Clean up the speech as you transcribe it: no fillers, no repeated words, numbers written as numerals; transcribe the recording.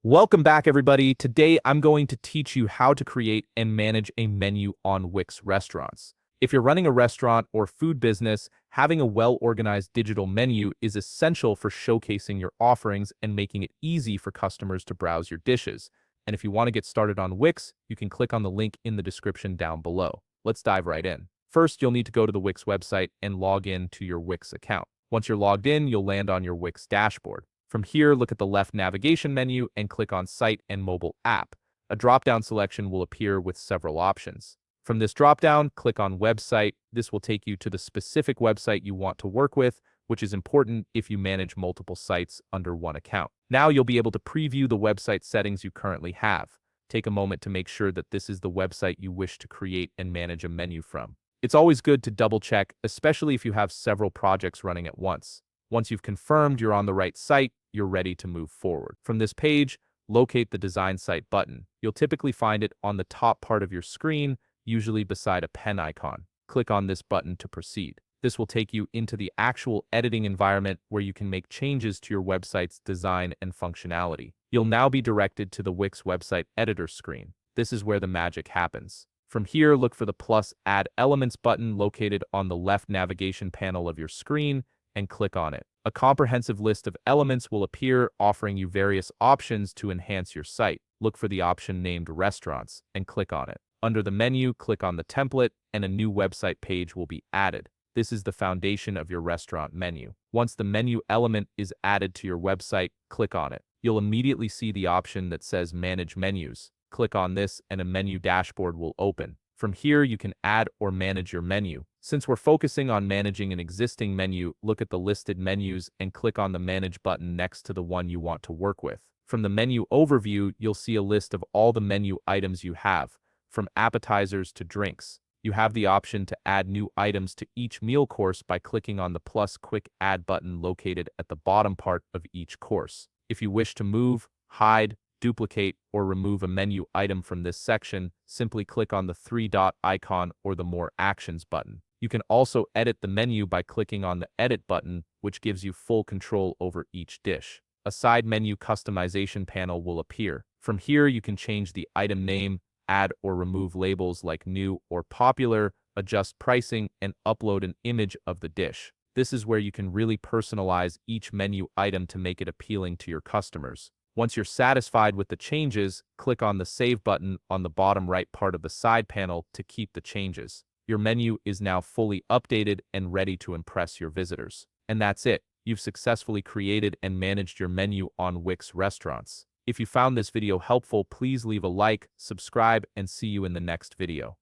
Welcome back, everybody. Today, I'm going to teach you how to create and manage a menu on Wix Restaurants. If you're running a restaurant or food business, having a well-organized digital menu is essential for showcasing your offerings and making it easy for customers to browse your dishes. And if you want to get started on Wix, you can click on the link in the description down below. Let's dive right in. First, you'll need to go to the Wix website and log in to your Wix account. Once you're logged in, you'll land on your Wix dashboard. From here, look at the left navigation menu and click on Site and Mobile App. A drop-down selection will appear with several options. From this drop-down, click on Website. This will take you to the specific website you want to work with, which is important if you manage multiple sites under one account. Now you'll be able to preview the website settings you currently have. Take a moment to make sure that this is the website you wish to create and manage a menu from. It's always good to double-check, especially if you have several projects running at once. Once you've confirmed you're on the right site, you're ready to move forward. From this page, locate the Design Site button. You'll typically find it on the top part of your screen, usually beside a pen icon. Click on this button to proceed. This will take you into the actual editing environment where you can make changes to your website's design and functionality. You'll now be directed to the Wix website editor screen. This is where the magic happens. From here, look for the plus Add Elements button located on the left navigation panel of your screen and click on it. A comprehensive list of elements will appear, offering you various options to enhance your site. Look for the option named Restaurants and click on it. Under the menu, click on the template and a new website page will be added. This is the foundation of your restaurant menu. Once the menu element is added to your website, click on it. You'll immediately see the option that says Manage Menus. Click on this and a menu dashboard will open. From here, you can add or manage your menu. Since we're focusing on managing an existing menu, look at the listed menus and click on the Manage button next to the one you want to work with. From the menu overview, you'll see a list of all the menu items you have, from appetizers to drinks. You have the option to add new items to each meal course by clicking on the plus Quick Add button located at the bottom part of each course. If you wish to move, hide, duplicate, or remove a menu item from this section, simply click on the three-dot icon or the More Actions button. You can also edit the menu by clicking on the Edit button, which gives you full control over each dish. A side menu customization panel will appear. From here, you can change the item name, add or remove labels like new or popular, adjust pricing, and upload an image of the dish. This is where you can really personalize each menu item to make it appealing to your customers. Once you're satisfied with the changes, click on the Save button on the bottom right part of the side panel to keep the changes. Your menu is now fully updated and ready to impress your visitors. And that's it. You've successfully created and managed your menu on Wix Restaurants. If you found this video helpful, please leave a like, subscribe, and see you in the next video.